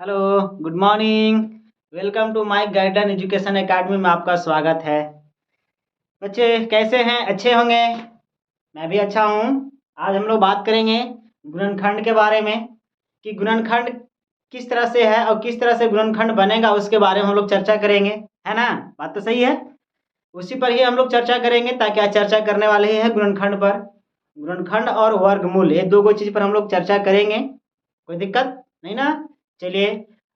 Hello, good morning. Welcome to my Guidance Education Academy में आपका स्वागत है। बच्चे कैसे हैं? अच्छे होंगे। मैं भी अच्छा हूँ। आज हम लोग बात करेंगे गुणनखंड के बारे में कि गुणनखंड किस तरह से है और किस तरह से गुणनखंड बनेगा, उसके बारे में हम लोग चर्चा करेंगे, है ना? बात तो सही है। उसी पर ही हम लोग चर्चा करेंगे, ताकि आज चर्चा करने वाले ही है गुणनखंड पर। गुणनखंड और वर्गमूल, ये दो चीज़ पर हम लोग चर्चा करेंगे। कोई दिक्कत नहीं ना? चलिए।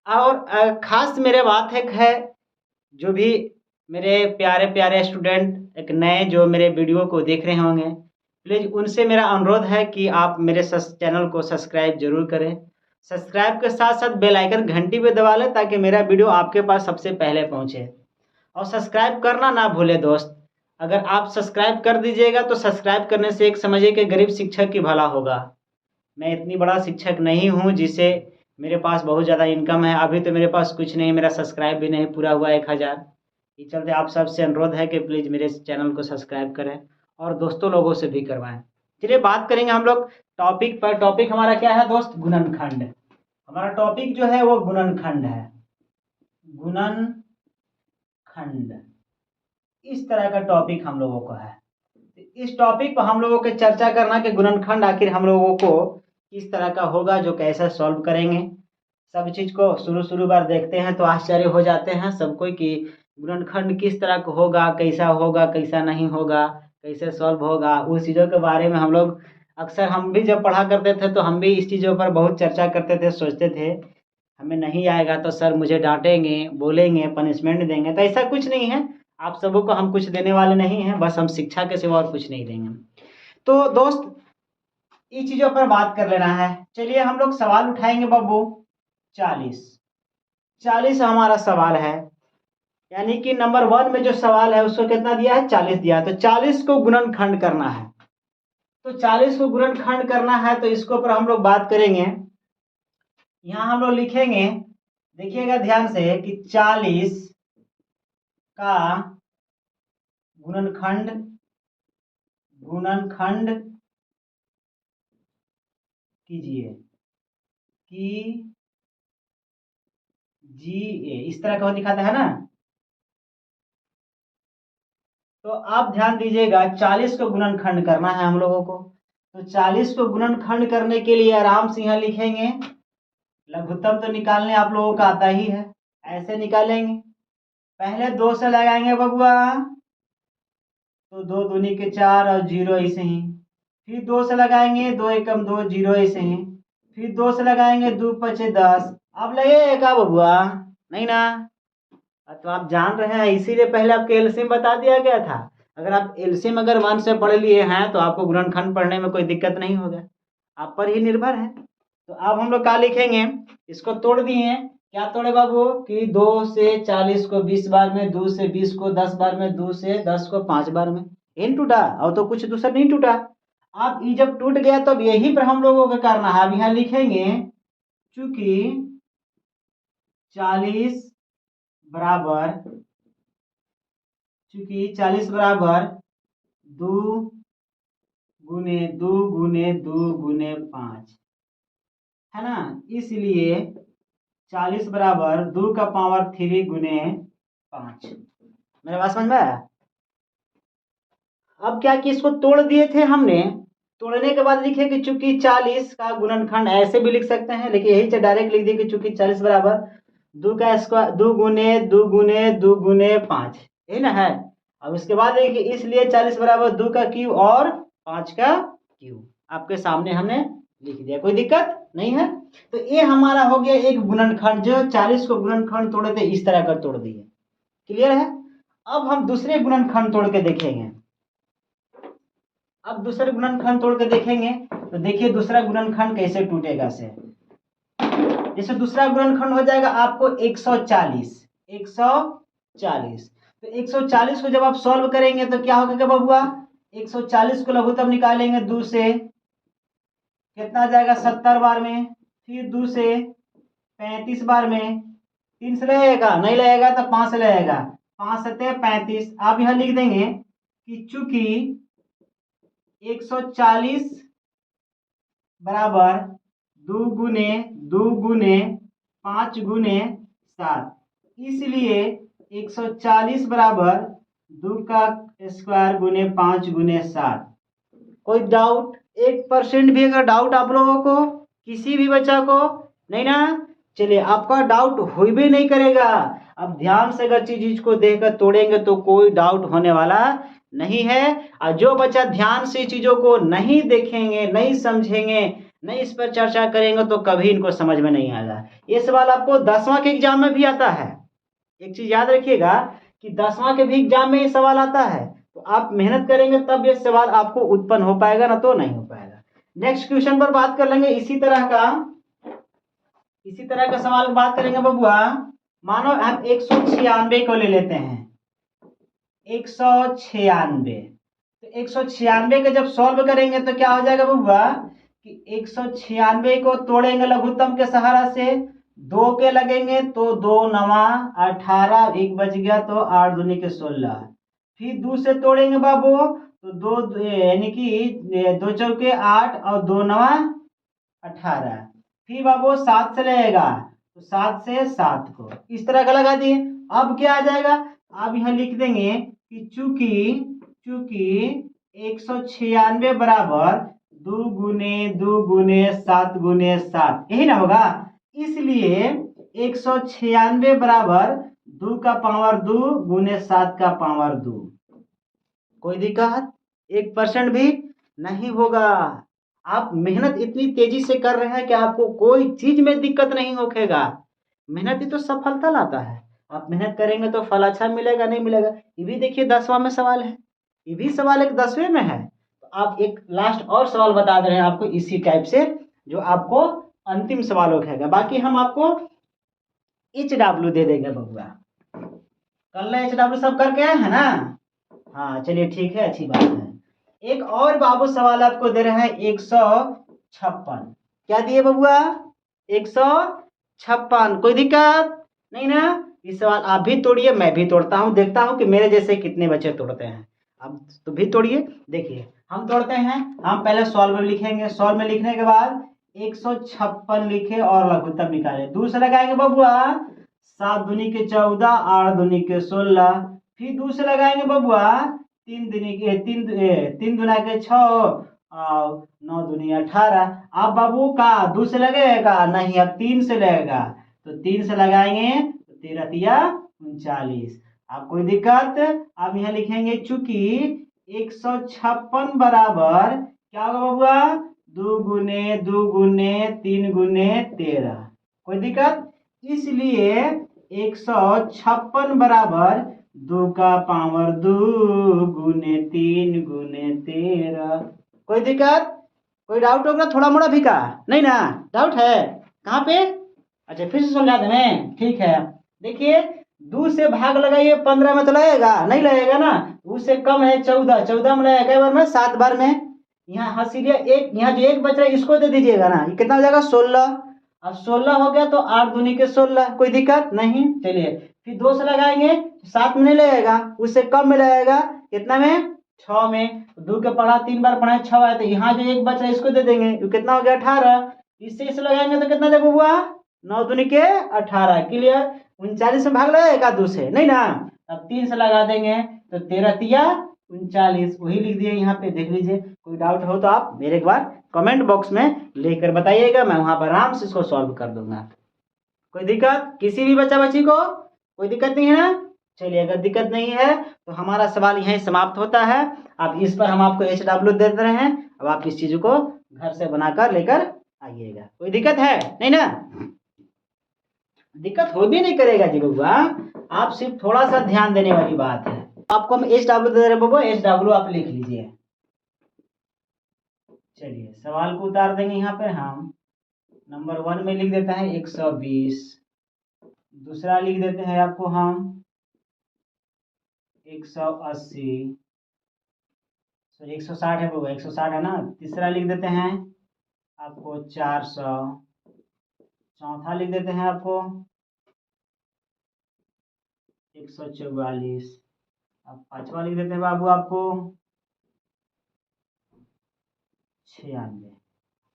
और खास मेरे बात है जो भी मेरे प्यारे प्यारे स्टूडेंट एक नए जो मेरे वीडियो को देख रहे होंगे, प्लीज़ उनसे मेरा अनुरोध है कि आप मेरे चैनल को सब्सक्राइब जरूर करें। सब्सक्राइब के साथ साथ बेल आइकन घंटी पे दबा लें, ताकि मेरा वीडियो आपके पास सबसे पहले पहुंचे। और सब्सक्राइब करना ना भूले दोस्त। अगर आप सब्सक्राइब कर दीजिएगा तो सब्सक्राइब करने से एक समझिए कि गरीब शिक्षक की भला होगा। मैं इतनी बड़ा शिक्षक नहीं हूँ जिसे मेरे पास बहुत ज़्यादा इनकम है। अभी तो मेरे पास कुछ नहीं, मेरा सब्सक्राइब भी नहीं पूरा हुआ 1000। इस चलते आप सबसे अनुरोध है कि प्लीज़ मेरे चैनल को सब्सक्राइब करें और दोस्तों लोगों से भी करवाएं। चलिए बात करेंगे हम लोग टॉपिक पर। टॉपिक हमारा क्या है दोस्त? गुणनखंड। हमारा टॉपिक जो है वो गुणनखंड है। गुणनखंड इस तरह का टॉपिक हम लोगों का है। इस टॉपिक पर हम लोगों को चर्चा करना कि गुणनखंड आखिर हम लोगों को किस तरह का होगा, जो कैसे सॉल्व करेंगे। सब चीज़ को शुरू बार देखते हैं तो आश्चर्य हो जाते हैं सबको कि गुणनखंड किस तरह का होगा, कैसा नहीं होगा, कैसे सॉल्व होगा। उस चीज़ों के बारे में हम लोग अक्सर, हम भी जब पढ़ा करते थे तो हम भी इस चीज़ों पर बहुत चर्चा करते थे। सोचते थे हमें नहीं आएगा तो सर मुझे डांटेंगे, बोलेंगे, पनिशमेंट देंगे। तो ऐसा कुछ नहीं है। आप सबों को हम कुछ देने वाले नहीं हैं, बस हम शिक्षा के सिवा और कुछ नहीं देंगे। तो दोस्त इन चीज़ों पर बात कर लेना है। चलिए हम लोग सवाल उठाएंगे बाबू। 40 हमारा सवाल है, यानी कि नंबर 1 में जो सवाल है उसको कितना दिया है? 40 दिया है। तो 40 को गुणनखंड करना है। तो 40 को गुणनखंड करना है तो इसके ऊपर हम लोग बात करेंगे। यहाँ हम लोग लिखेंगे, देखिएगा ध्यान से कि 40 का गुणनखंड कीजिए इस तरह का वो दिखाता है ना। तो आप ध्यान दीजिएगा, 40 को गुणनखंड करना है हम लोगों को। तो 40 को गुणनखंड करने के लिए आराम से यहाँ लिखेंगे, लघुत्तम तो निकालने आप लोगों का आता ही है। ऐसे निकालेंगे, पहले 2 से लगाएंगे बबुआ, तो 2 दूनी के 4 और 0 ऐसे ही। फिर 2 से लगाएंगे, 2 एकम 2, 0 ऐसे ही। फिर 2 से लगाएंगे, 2 पचे 10। अब लगेगा बबुआ? नहीं ना। तो आप जान रहे हैं, इसीलिए पहले आपके एलसीएम बता दिया गया था। अगर आप एलसीएम अगर 1 से पढ़ लिए हैं तो आपको गुणनखंड पढ़ने में कोई दिक्कत नहीं होगा। आप पर ही निर्भर है। तो अब हम लोग क्या लिखेंगे? इसको तोड़ दिए। क्या तोड़े बाबू? कि 2 से 40 को 20 बार में, 2 से 20 को 10 बार में, 2 से 10 को 5 बार में। इन टूटा और तो कुछ दूसरा नहीं टूटा। अब ये जब टूट गया तो अब यही पर हम लोगों को करना है। अब यहाँ लिखेंगे चूंकि 40 बराबर 2 गुने 2 गुने 2 गुने 5 है ना, इसलिए 40 बराबर 2 का पावर 3 गुने 5। मेरे बात समझ में आया? अब क्या कि इसको तोड़ दिए थे हमने। तोड़ने के बाद लिखे कि चूंकि 40 का गुणनखंड ऐसे भी लिख सकते हैं, लेकिन यही डायरेक्ट लिख दिए कि चूंकि 40 बराबर 2 का स्क्वायर 2 गुने 2 गुने 2 गुने 5, यही ना है। अब उसके बाद है कि इसलिए 40 बराबर 2 का क्यूब और 5 का क्यूब आपके सामने हमने लिख दिया। कोई दिक्कत नहीं है। तो ये हमारा हो गया एक गुणनखंड, जो 40 को गुणनखंड तोड़े थे इस तरह कर तोड़ दिए। क्लियर है? अब हम दूसरे गुणनखंड तोड़ के देखेंगे। अब दूसरे गुणनखंड तोड़ के देखेंगे तो देखिए दूसरा गुणनखंड कैसे टूटेगा से। जैसे दूसरा गुणनखंड हो जाएगा आपको 140। तो 140 को जब आप सॉल्व करेंगे तो क्या होगा बबुआ? 140 को लघुत्तम निकालेंगे 2 से, कितना जाएगा? 70 बार में। फिर 2 से 35 बार में। 3 से लगेगा? नहीं लगेगा तो 5 से लगेगा। 5 सत्ते 35। आप यहाँ लिख देंगे कि चूंकि 140 बराबर 2 गुने 2 गुने 5 गुने 7, इसलिए 140 बराबर 2 का स्क्वायर गुने 5 गुने 7। कोई डाउट? 1% भी अगर डाउट आप लोगों को, किसी भी बच्चा को नहीं ना? चलिए, आपका डाउट हो भी नहीं करेगा। अब ध्यान से अगर चीज को देखकर तोड़ेंगे तो कोई डाउट होने वाला नहीं है। और जो बच्चा ध्यान से चीजों को नहीं देखेंगे, नहीं समझेंगे, नहीं इस पर चर्चा करेंगे तो कभी इनको समझ में नहीं आएगा। ये सवाल आपको 10वां के एग्जाम में भी आता है। एक चीज याद रखिएगा कि 10वां के भी एग्जाम में ये सवाल आता है, तो आप मेहनत करेंगे तब ये सवाल आपको उत्पन्न हो पाएगा, ना तो नहीं हो पाएगा। नेक्स्ट क्वेश्चन पर बात कर लेंगे इसी तरह का सवाल की बात करेंगे बबुआ। मानो हम 196 को ले लेते हैं, 196। तो 196 के जब सॉल्व करेंगे तो क्या हो जाएगा बबुआ कि 196 को तोड़ेंगे लघुत्तम के सहारा से, 2 के लगेंगे तो 2 नवा 18, एक बच गया तो 8 दूनी के 16। फिर 2 से तोड़ेंगे बाबू तो 2 यानी कि 2 चौके 8 और 2 नवा 18। फिर बाबू 7 से लगेगा तो 7 से 7 को इस तरह का लगा दिए। अब क्या आ जाएगा, अब यहाँ लिख देंगे कि चूंकि 196 बराबर 2 गुने 7 गुने 7, यही ना होगा, इसलिए 196 बराबर 2 का पावर 2 गुने 7 का पावर 2। कोई दिक्कत? 1% भी नहीं होगा। आप मेहनत इतनी तेजी से कर रहे हैं कि आपको कोई चीज में दिक्कत नहीं होखेगा। मेहनत ही तो सफलता लाता है। आप मेहनत करेंगे तो फल अच्छा मिलेगा, नहीं मिलेगा। ये भी देखिए 10वां में सवाल है, ये भी सवाल एक 10वें में है। तो आप एक लास्ट और सवाल बता दे रहे हैं आपको इसी टाइप से, जो आपको अंतिम सवाल होगा। बाकी हम आपको HW दे देंगे बबुआ। कल HW सब करके आए हैं ना? हाँ चलिए ठीक है, अच्छी बात है। एक और बाबू सवाल आपको दे रहे हैं 156। क्या दिए बबुआ? 156। कोई दिक्कत नहीं ना? इस सवाल आप भी तोड़िए, मैं भी तोड़ता हूँ, देखता हूँ कि मेरे जैसे कितने बच्चे तोड़ते हैं। अब तो भी तोड़िए, देखिए हम तोड़ते हैं। हम पहले सॉल्व में लिखेंगे, सॉल्व में लिखने के बाद 156 लिखे और लघुत्तम निकाले। दूसरा लगाएंगे बबुआ 7 दूनी के 14, 8 दूनी के 16। फिर दूसरे लगाएंगे बबुआ 3 दूना के 6, 9 दूनी 18। अब बाबू का 2 से लगेगा नहीं, अब 3 से लगेगा, तो 3 से लगाएंगे तो 13 तिया 39। अब कोई दिक्कत? अब यहाँ लिखेंगे चूंकि 156 बराबर क्या होगा बबुआ 2 गुने 3 गुने 13। कोई दिक्कत? इसलिए 156 बराबर 2 का पावर 2 गुने 3 गुने 13। कोई दिक्कत? कोई डाउट होगा थोड़ा मोड़ा भी का? नहीं ना? डाउट है कहाँ पे? अच्छा फिर से समझा दें, ठीक है। देखिए 2 से भाग लगाइए 15 में तो लगेगा नहीं, लगेगा ना? 2 से कम है 14, 14 में लगेगा बार में 7 बार में। यहाँ हसीरिया एक, यहाँ जो एक बच रहा है इसको दे दीजिएगा ना, ये कितना हो जाएगा 16। अब 16 हो गया तो 8 दूनी के 16। कोई दिक्कत नहीं? चलिए फिर 2 से लगाएंगे 7 में नहीं लगेगा, उससे कम में लगेगा, कितना में 6 में। 2 के पढ़ा 3 बार पढ़ा 6 आया, तो यहाँ जो एक बच रहा है इसको दे देंगे, तो कितना हो गया 18। इससे इसे लगाएंगे तो कितना देगा हुआ 9 दूनी के 18। क्लियर? 39 में भाग लगेगा 2 से नहीं ना? अब 3 से लगा देंगे तो 13 तिया 39, वही लिख दिए यहाँ पे, देख लीजिए। कोई डाउट हो तो आप मेरे एक बार कमेंट बॉक्स में लेकर बताइएगा, मैं वहां पर आराम से इसको सॉल्व कर दूंगा। कोई दिक्कत किसी भी बच्चा बच्ची को? कोई दिक्कत नहीं है ना? चलिए अगर दिक्कत नहीं है तो हमारा सवाल यहीं समाप्त होता है। अब इस पर हम आपको HW दे रहे हैं, अब आप इस चीज को घर से बनाकर लेकर आइएगा। कोई दिक्कत है नहीं ना? दिक्कत हो भी नहीं करेगा जी बबुआ, आप सिर्फ थोड़ा सा ध्यान देने वाली बात है। आपको हम HW दे रहे हैं बबुआ, HW आप लिख लीजिए। चलिए सवाल को उतार देंगे यहाँ पर हम। नंबर 1 में लिख देते हैं 120, दूसरा लिख देते हैं आपको हम 180, सॉरी 160 है बबुआ, 160 है ना। तीसरा लिख देते हैं आपको 400, चौथा लिख देते हैं आपको 144। अब पांचवा लिख देते हैं बाबू आपको 96।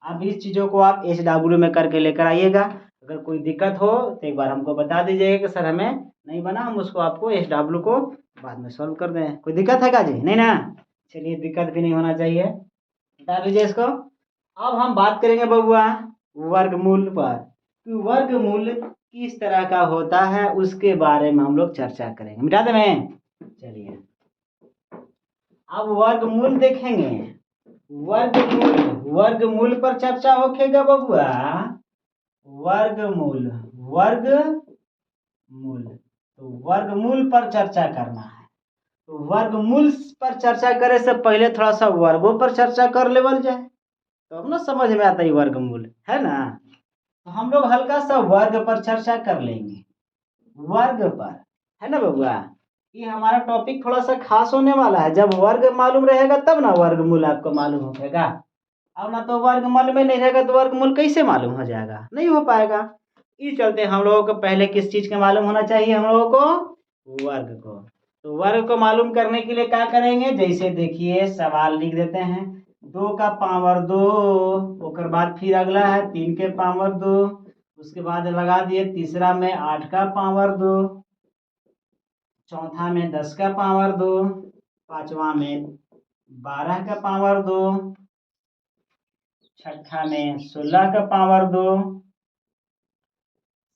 अब इस चीजों को आप HW में करके लेकर आइएगा, अगर कोई दिक्कत हो तो एक बार हमको बता दीजिएगा कि सर हमें नहीं बना, हम उसको आपको SW को बाद में सॉल्व कर दें। कोई दिक्कत है क्या जी? नहीं ना? चलिए, दिक्कत भी नहीं होना चाहिए, बता दीजिए इसको। अब हम बात करेंगे बबुआ वर्गमूल पर। तो वर्गमूल किस तरह का होता है उसके बारे में हम लोग चर्चा करेंगे। मिटा दे मैं। चलिए, अब वर्गमूल देखेंगे। वर्गमूल पर चर्चा होखेगा बबुआ। वर्गमूल तो वर्गमूल पर चर्चा करना है। तो वर्गमूल पर चर्चा करे से पहले थोड़ा सा वर्गों पर चर्चा कर लेवल जाए, तो अब ना समझ में आता है वर्गमूल, है ना। तो हम लोग हल्का सा वर्ग पर चर्चा कर लेंगे। वर्ग पर, है ना बबुआ। ये हमारा टॉपिक थोड़ा सा खास होने वाला है। जब वर्ग मालूम रहेगा तब ना वर्गमूल आपको मालूम होगा। अब ना तो वर्गमूल में नहीं रहेगा तो वर्गमूल कैसे मालूम हो जाएगा? नहीं हो पाएगा। इस चलते हम लोगों को पहले किस चीज का मालूम होना चाहिए? हम लोगों को वर्ग को। तो वर्ग को मालूम करने के लिए क्या करेंगे? जैसे देखिए, सवाल लिख देते हैं। 2 का पावर 2, उसके बाद फिर अगला है 3 के पावर 2, उसके बाद लगा दिए तीसरा में 8 का पावर 2, चौथा में 10 का पावर 2, पांचवा में 12 का पावर 2, छठा में 16 का पावर 2,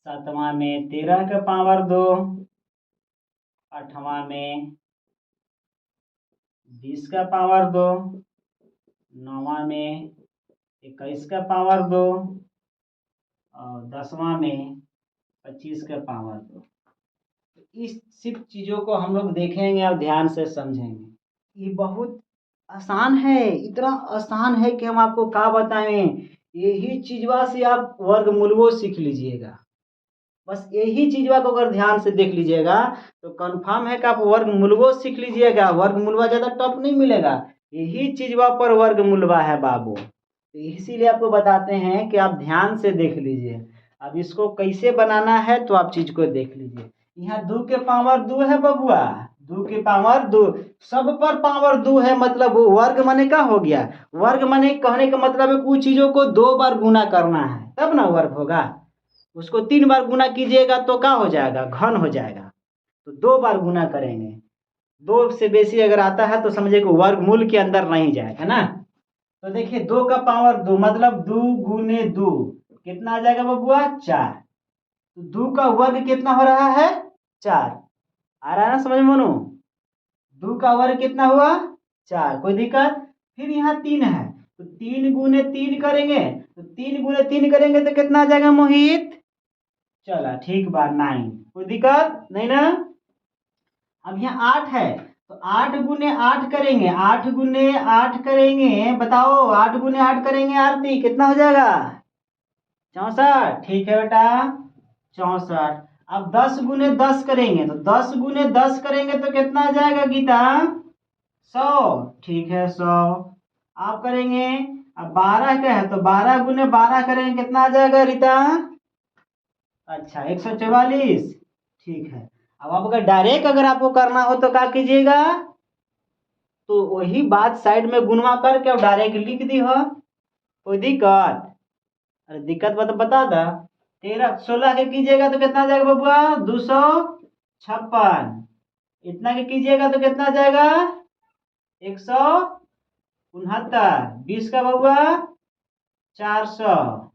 सातवां में 13 का पावर 2, आठवां में 20 का पावर 2, नौवां में 21 का पावर 2 और 10वां में 25 का पावर 2। इस सिर्फ चीज़ों को हम लोग देखेंगे और ध्यान से समझेंगे। ये बहुत आसान है, इतना आसान है कि हम आपको क्या बताएं। यही चीजवा से आप वर्गमूल सीख लीजिएगा। बस यही चीजवा को अगर ध्यान से देख लीजिएगा तो कंफर्म है कि आप वर्गमूल सीख लीजिएगा। वर्गमूलवा ज़्यादा टफ नहीं मिलेगा, यही चीजवा पर वर्गमूलवा है बाबू। तो इसीलिए आपको बताते हैं कि आप ध्यान से देख लीजिए। अब इसको कैसे बनाना है तो आप चीज को देख लीजिए। यहाँ 2 के पावर 2 है बबुआ, 2 के पावर 2, सब पर पावर 2 है, मतलब वर्ग माने का हो गया। वर्ग माने कहने का मतलब है कुछ चीजों को 2 बार गुना करना है तब ना वर्ग होगा। उसको 3 बार गुना कीजिएगा तो क्या हो जाएगा? घन हो जाएगा। तो 2 बार गुना करेंगे। 2 से बेसी अगर आता है तो समझिए कि वर्गमूल के अंदर नहीं जाएगा ना। तो देखिए 2 का पावर 2 मतलब 2 गुने 2 कितना आ जाएगा बबुआ? 4। तो 2 का वर्ग कितना हो रहा है? 4। आ रहा है ना समझ में मनु? 2 का वर्ग कितना हुआ? 4। कोई दिक्कत? फिर यहाँ 3 है तो 3 गुने 3 करेंगे, तो 3 गुने 3 करेंगे तो कितना आ जाएगा मोहित? चला ठीक बात, 9। कोई दिक्कत नहीं ना। अब यहाँ 8 है तो 8 गुने 8 करेंगे, 8 गुने 8 करेंगे, बताओ 8 गुने 8 करेंगे आरती कितना हो जाएगा? 64। ठीक है बेटा, 64। अब 10 गुने 10 करेंगे तो 10 गुने 10 करेंगे तो कितना आ जाएगा गीता? 100। ठीक है, 100 आप करेंगे। अब 12 का है तो 12 गुने 12 करेंगे कितना आ जाएगा रीता? अच्छा, 144। ठीक है। अब अगर डायरेक्ट अगर आपको करना हो तो क्या कीजिएगा? तो वही बात साइड में गुणवा करके अब डायरेक्ट लिख दी हो। कोई दिक्कत? अरे दिक्कत बता दा। 13 16 के कीजिएगा तो कितना आ जाएगा बबुआ? 256। इतना के कीजिएगा तो कितना आ जाएगा? 169। 20 का बबुआ 400।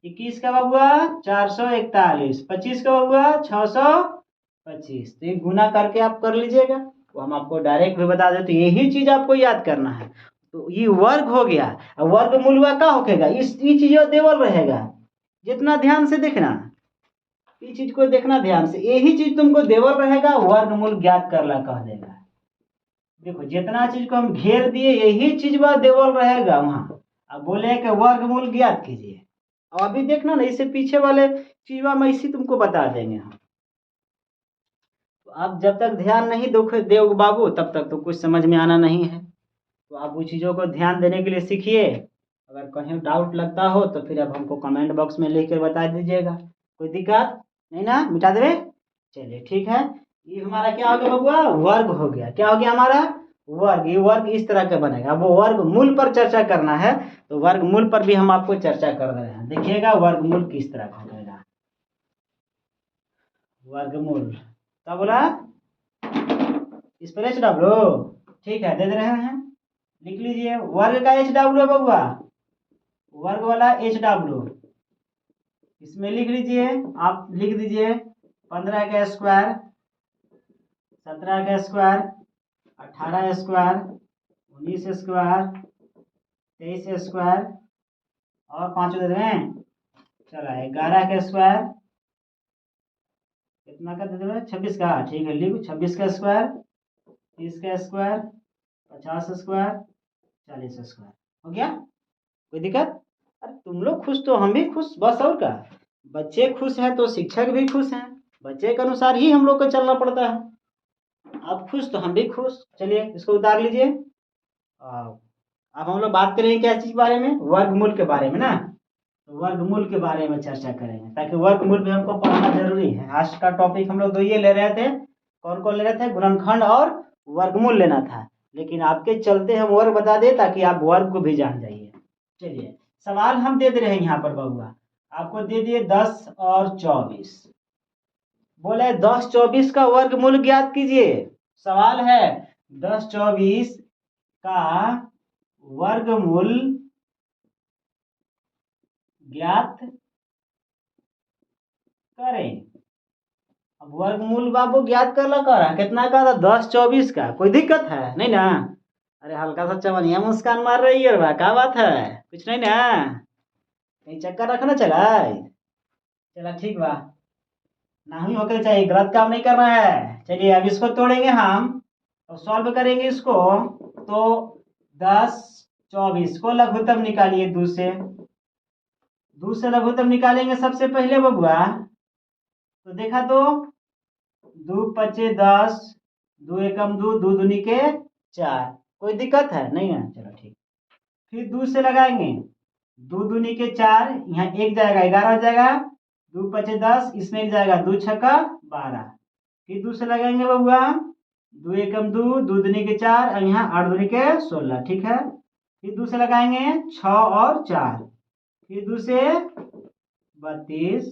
21 का बबुआ 441। 25 का बबुआ 625। तो ये गुना करके आप कर लीजिएगा। तो हम आपको डायरेक्ट भी बता देते, यही चीज आपको याद करना है। तो ये वर्ग हो गया। अब वर्गमूल का होगा इस चीज देवल रहेगा। जितना ध्यान से देखना, इस चीज को देखना ध्यान से, यही चीज तुमको देवल रहेगा, वर्गमूल ज्ञात करला कह देगा। देखो जितना चीज को हम घेर दिए यही चीज वह देवल रहेगा वहां। अब बोले कि वर्गमूल ज्ञात कीजिए। अब अभी देखना ना, इससे पीछे वाले चीजवा में इसी तुमको बता देंगे हम। तो आप जब तक ध्यान नहीं दोगे बाबू तब तक तो कुछ समझ में आना नहीं है। तो आप उन चीज़ों को ध्यान देने के लिए सीखिए। अगर कहीं डाउट लगता हो तो फिर आप हमको कमेंट बॉक्स में लिख कर बता दीजिएगा। कोई दिक्कत नहीं ना? मिटा देवे। चलिए ठीक है। ये हमारा क्या हो गया बबुआ? वर्ग हो गया। क्या हो गया हमारा? वर्ग। ये वर्ग इस तरह का बनेगा। अब वो वर्ग मूल पर चर्चा करना है तो वर्गमूल पर भी हम आपको चर्चा कर रहे हैं। देखिएगा वर्गमूल किस तरह का होगा। वर्गमूल क्या बोला, इस पर एच डब्ल्यू, ठीक है दे रहे हैं, लिख लीजिए। वर्ग का एच डब्ल्यू है बबुआ, वर्ग वाला एच डब्ल्यू, इसमें लिख लीजिए, आप लिख दीजिए 15 का स्क्वायर, 17 का स्क्वायर, 18 स्क्वायर, 19 स्क्वायर, 23 स्क्वायर और 5 दे दें, चला 11 का स्क्वायर, कितना का दे दें, 26 का, ठीक है लिख 26 का स्क्वायर, 30 का स्क्वायर, 50 स्क्वायर, 40 स्क्वायर। हो गया, कोई दिक्कत? अरे तुम लोग खुश तो हम भी खुश, बस और क्या। बच्चे खुश हैं तो शिक्षक भी खुश हैं, बच्चे के अनुसार ही हम लोग को चलना पड़ता है। आप खुश तो हम भी खुश। चलिए इसको उतार लीजिए। अब हम लोग बात करेंगे क्या चीज के बारे में, वर्गमूल के बारे में ना। तो वर्गमूल के बारे में चर्चा करेंगे, ताकि वर्गमूल भी हमको पढ़ना जरूरी है। आज का टॉपिक हम लोग दो ये ले रहे थे, कौन कौन ले रहे थे, गुणनखंड और वर्गमूल लेना था, लेकिन आपके चलते हम वर्ग बता दे ताकि आप वर्ग को भी जान जाइए। चलिए सवाल हम दे रहे हैं यहाँ पर बबुआ, आपको दे दिए 10 और 24, बोले 10 24 का वर्गमूल ज्ञात कीजिए। सवाल है 10 24 का वर्गमूल ज्ञात करें। अब वर्गमूल बाबू ज्ञात कर ला कर कितना का था, 10 24 का, कोई दिक्कत है नहीं ना? अरे हल्का सा चवनिया मुस्कान मार रही है बा, क्या बात है, कुछ नहीं ना, कहीं चक्कर रखना चला, चला ठीक बा, ना ही होकर चाहिए, गलत काम नहीं करना है। चलिए अब इसको तोड़ेंगे हम और सॉल्व करेंगे इसको। तो 10 24 को लघुत्तम निकालिए, दो से लघुत्तम निकालेंगे सबसे पहले बबुआ। तो देखा तो 2 पचे 10, 2 एकम 2, 2 दूनी के 4, कोई दिक्कत है नहीं ना? चलो ठीक। फिर 2 से लगाएंगे, 2 दूनी के 4, यहाँ एक जाएगा 11 हो जाएगा, 2 पचे 10, इसमें एक जाएगा 2 छक्का 12। फिर 2 से लगाएंगे बबुआ, 2 एकम 2, 2 दूनी के 4 और यहाँ 8 दूनी के 16, ठीक है। फिर 2 से लगाएंगे 6 और 4, फिर 2 से 32,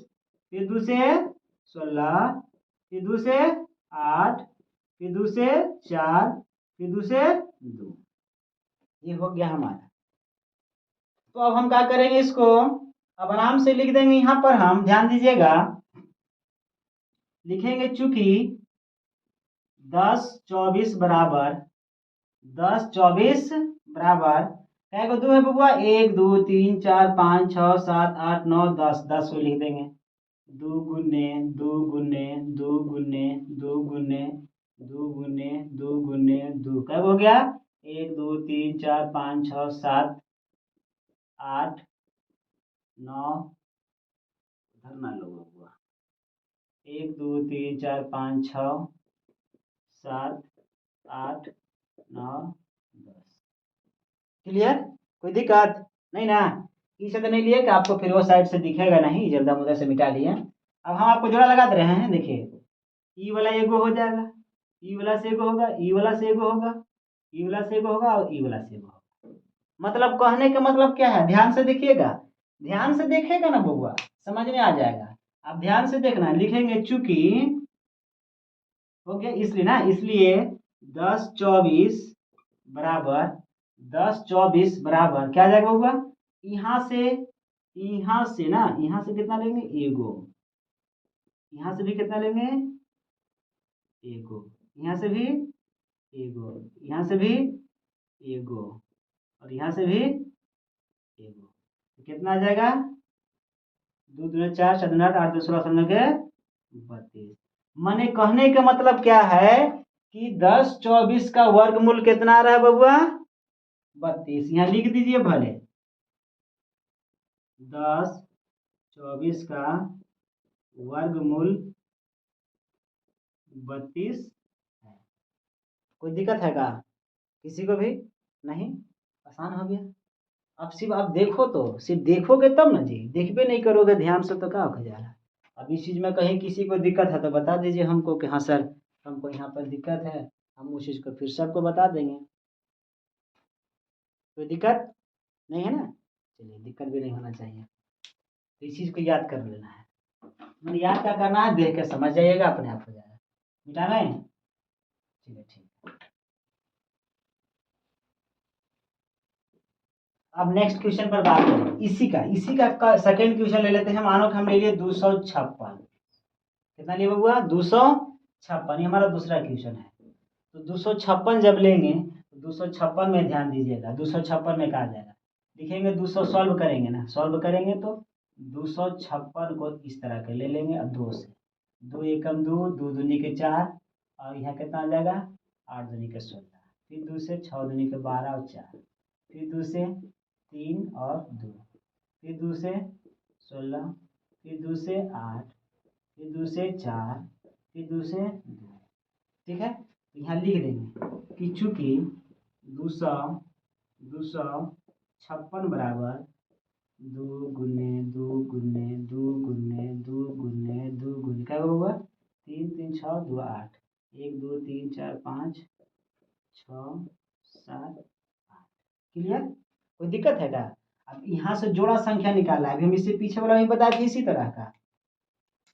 फिर 2 से 16, फिर 2 से 8, फिर 2 से 4, फिर 2 से 2, ये हो गया हमारा। तो अब हम क्या करेंगे, इसको अब आराम से लिख देंगे। यहाँ पर हम ध्यान दीजिएगा, लिखेंगे चूंकि 10 24 बराबर 10 24 बराबर क्या को 2 है बबुआ, 1 2 3 4 5 6 7 8 9 10, 10 को लिख देंगे, 2 गुने 2 गुने 2 गुने 2 गुने 2 गुने 2 गुने 2, क्या हो गया, 1 2 3 4 5 6 7 8 9, धरना लो बबुआ, 1 2 3 4 5 6 7 8 9 10, क्लियर, कोई दिक्कत नहीं ना? इसे तो नहीं लिए कि आपको फिर वो साइड से दिखेगा नहीं, जल्दा मुद्दा से मिटा लिए। अब हम आपको जोड़ा लगा दे रहे हैं, देखिए ई वाला एगो हो जाएगा, ई वाला से एगो होगा, ई वाला से एगो होगा, ई वाला से एगो होगा और ई वाला से एगो होगा। मतलब कहने का मतलब क्या है, ध्यान से देखिएगा, ध्यान से देखेगा ना बबुआ समझ में आ जाएगा। आप ध्यान से देखना, लिखेंगे चूंकि हो गया इसलिए ना, इसलिए 10 24 बराबर 10 24 बराबर क्या आ जाएगा बबुआ, यहाँ से ना, यहाँ से कितना लेंगे, एगो, यहाँ से भी कितना लेंगे, एगो, यहाँ से भी एगो, यहाँ से भी एगो और यहाँ से भी एगो, तो कितना आ जाएगा, 2 दूनी 4 4 दूनी 8 8 2 16 16 के 32। माने कहने का मतलब क्या है कि 10 24 का वर्गमूल कितना आ रहा है बबुआ, 32। यहाँ लिख दीजिए भले 10 24 का वर्गमूल 32 है। कोई दिक्कत है क्या किसी को भी? नहीं, आसान हो गया। अब सिर्फ आप देखो, तो सिर्फ देखोगे तब ना जी, देखबे नहीं करोगे ध्यान से तो क्या हो जा रहा है। अब इस चीज़ में कहीं किसी को दिक्कत है तो बता दीजिए हमको कि हाँ सर हमको यहाँ पर दिक्कत है, हम उस चीज़ को फिर सबको बता देंगे, कोई दिक्कत नहीं है ना? चलिए, दिक्कत भी नहीं होना चाहिए। तो इस चीज़ को याद कर लेना है। मैंने याद क्या करना है, देख के समझ जाइएगा, अपने आप हो जाएगा। मिटा में चलिए ठीक है। अब नेक्स्ट क्वेश्चन पर बात करें। इसी का सेकंड क्वेश्चन ले लेते हैं। मानो कि हम ले लिए 256। कितना लिए बबुआ? 256। ये हमारा दूसरा क्वेश्चन है। तो 256 जब लेंगे तो 256 में ध्यान दीजिएगा। 256 में कहा जाएगा, लिखेंगे 200, सॉल्व करेंगे ना, सॉल्व करेंगे तो 256 को इस तरह के ले लेंगे। अब 2 से 2 एकम 2, 2 दूनी के 4, और यहाँ कितना आ जाएगा? 8 दूनी के 16, फिर 2 से 6 दूनी के 12 और 4, फिर 2 से 3 और 2, फिर 2 से 16, फिर 2 से 8, फिर 2 से 4, फिर 2 से 2। ठीक है, तो यहाँ लिख देंगे कि चूंकि 256 बराबर 2 गुने 2 गुने 2 गुने 2 गुने 2 गुने क्या होगा? 3 3 6 2 8, 1 2 3 4 5 6 7 8। क्लियर? कोई दिक्कत है क्या? अब यहाँ से जोड़ा संख्या निकालना है। अभी हम इससे पीछे वाला भी बताए थे इसी तरह का।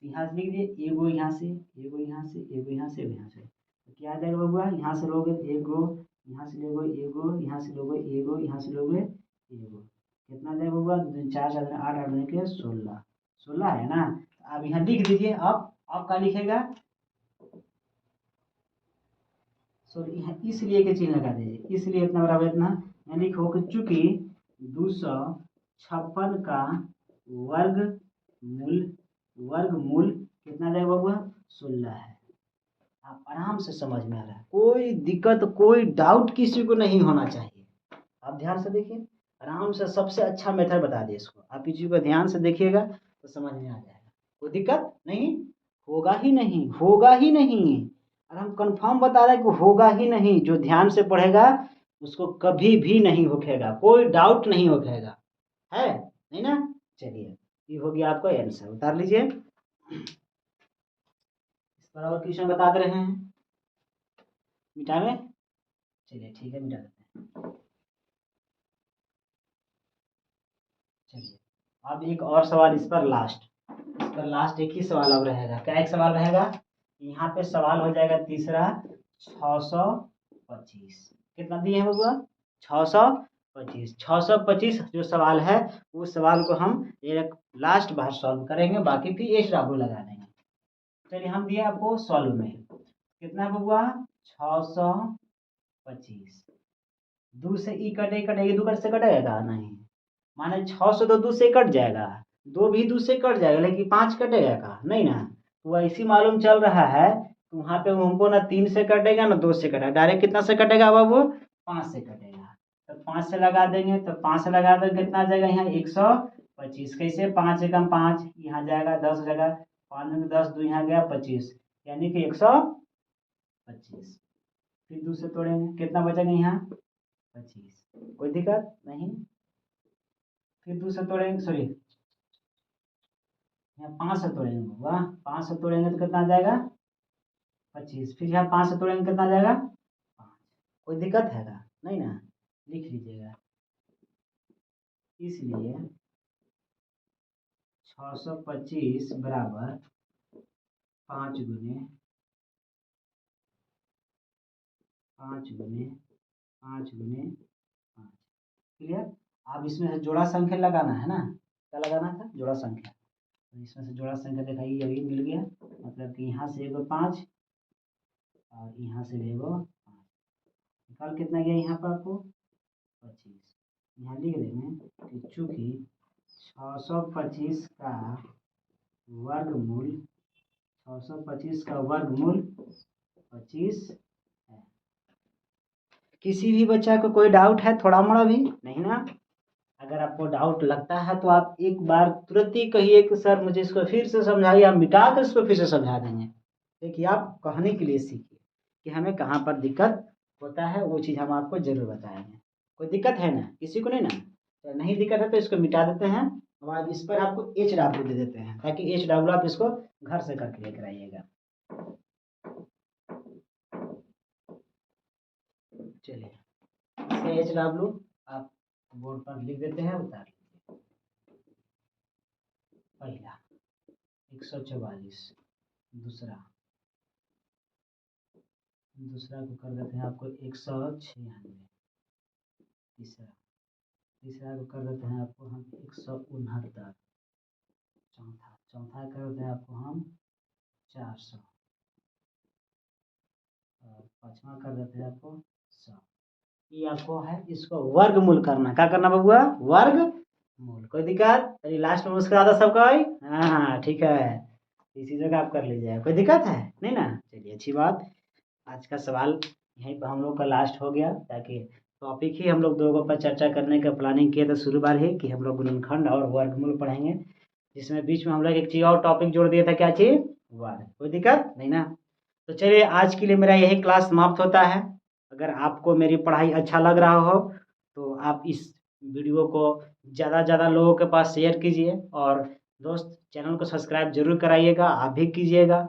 यहाँ से लिख दिए, एगो यहाँ से, एगो यहाँ से, एगो यहाँ से, यहाँ से। तो क्या आ जाएगा बबुआ? यहाँ से लोगे एगो, यहाँ से लोगे एगो, यहाँ से लोगे एगो, यहाँ से लोगे एगो। कितना जाएगा बबुआ? 4 4 8 8 बन के 16। 16 है ना? अब यहाँ लिख दीजिए। अब क्या लिखेगा? सॉरी, यहाँ इसलिए के चिन्ह लगा दीजिए। इसलिए इतना बराबर इतना यहाँ लिखो कि चूंकि 256 का वर्गमूल कितना जाएगा बबुआ? 16 है। आप आराम से समझ में आ रहा है, कोई दिक्कत कोई डाउट किसी को नहीं होना चाहिए। आप ध्यान से देखिए, आराम से सबसे अच्छा मेथड बता दिए इसको। आप इस चीज को ध्यान से देखिएगा तो समझ में आ जाएगा। कोई दिक्कत नहीं होगा, ही नहीं होगा ही नहीं। और हम कंफर्म बता रहे हैं कि होगा ही नहीं। जो ध्यान से पढ़ेगा उसको कभी भी नहीं होखेगा, कोई डाउट नहीं होखेगा, है नहीं ना? चलिए, ये हो गया आपका आंसर। उतार लीजिए। इस पर और क्वेश्चन बता दे रहे हैं, मिटा में। चलिए ठीक है, मिटा देते हैं। चलिए, अब एक और सवाल इस पर लास्ट एक ही सवाल अब रहेगा। क्या एक सवाल रहेगा? यहाँ पे सवाल हो जाएगा तीसरा, 625। कितना दिए हैं बबुआ? 625। 625 जो सवाल है उस सवाल को हम एक लास्ट बार सॉल्व करेंगे, बाकी फिर एच डब्ल्यू लगा देंगे। चलिए, हम दिए आपको सॉल्व में। कितना है बबुआ? 625। 2 से ई कटेगी, 2 से कटेगा नहीं। माने 600 तो 2 से कट जाएगा, 2 भी 2 से कट जाएगा, लेकिन 5 कटेगा का नहीं ना। तो ऐसी मालूम चल रहा है तो वहाँ पे हमको ना 3 से कटेगा ना 2 से कटेगा, डायरेक्ट कितना से कटेगा बाबू? 5 से कटेगा। तो 5 से लगा देंगे, तो 5 से लगा देंगे कितना आ जाएगा यहाँ? 125। कैसे? 5 एकम 5, यहाँ जाएगा 10 जगह, 5 में 10, 2 यहाँ गया 25, यानी कि 125। फिर 2 से तोड़ेंगे, कितना बचेगा यहाँ? 25। कोई दिक्कत नहीं। फिर 2 से तोड़ेंगे, सॉरी यहाँ 5 से तोड़ेंगे बबुआ। 5 से तोड़ेंगे तो कितना आ जाएगा? 25। फिर यहाँ 5 से तोड़ेंगे कितना आ जाएगा? 5। कोई दिक्कत है क्या? नहीं ना? लिख लीजिएगा। इसलिए 625 बराबर 5 गुने 5 गुने 5 गुने 5। क्लियर? अब इसमें से जोड़ा संख्या लगाना है ना? क्या लगाना था? जोड़ा संख्या। तो इसमें से जोड़ा संख्या दिखाइए, यही मिल गया। मतलब कि यहाँ से एगो 5 और यहाँ से एगो 5। निकाल कितना गया यहाँ पर आपको? 25। यहाँ लिख देंगे कि चूंकि 625 का वर्गमूल 625 का वर्गमूल 25 है। किसी भी बच्चा को कोई डाउट है थोड़ा मोड़ा भी? नहीं ना? अगर आपको डाउट लगता है तो आप एक बार तुरंत ही कहिए कि सर मुझे इसको फिर से समझाइए, आप मिटा कर इसको फिर से समझा देंगे। देखिए, आप कहने के लिए सीखिए कि हमें कहाँ पर दिक्कत होता है, वो चीज़ हम आपको जरूर बताएंगे। कोई दिक्कत है ना? किसी को नहीं ना? तो नहीं दिक्कत है तो इसको मिटा देते हैं। हम आज इस पर आपको एच डब्ल्यू दे देते हैं, ताकि एच डब्ल्यू आप इसको घर से करके लेकर आइएगा। चलिए, इसका एच डब्ल्यू आप बोर्ड पर लिख देते हैं, उतार लीजिए। पहला 144, दूसरा को कर देते हैं आपको 196, तीसरा को कर देते हैं आपको हम 169, चौथा कर देते हैं आपको हम 400 और पांचवा कर देते हैं आपको 100। ये आपको है इसको वर्गमूल करना। क्या करना बबुआ? वर्गमूल। कोई दिक्कत? चलिए लास्ट में मुस्कुरा दो सबका। हाँ ठीक है, इसी जगह आप कर लीजिएगा। कोई दिक्कत है नहीं ना? चलिए अच्छी बात। आज का सवाल यहीं पर हम लोग का लास्ट हो गया, ताकि टॉपिक ही हम लोग दो पर चर्चा करने का प्लानिंग किया था शुरू बार ही कि हम लोग गुणनखंड और वर्गमूल पढ़ेंगे, जिसमें बीच में हम लोग एक चीज़ और टॉपिक जोड़ दिया था। क्या चीज़? वर्ग। कोई दिक्कत नहीं ना? तो चलिए आज के लिए मेरा यही क्लास समाप्त होता है। अगर आपको मेरी पढ़ाई अच्छा लग रहा हो तो आप इस वीडियो को ज़्यादा से ज़्यादा लोगों के पास शेयर कीजिए, और दोस्त चैनल को सब्सक्राइब जरूर कराइएगा, आप भी कीजिएगा।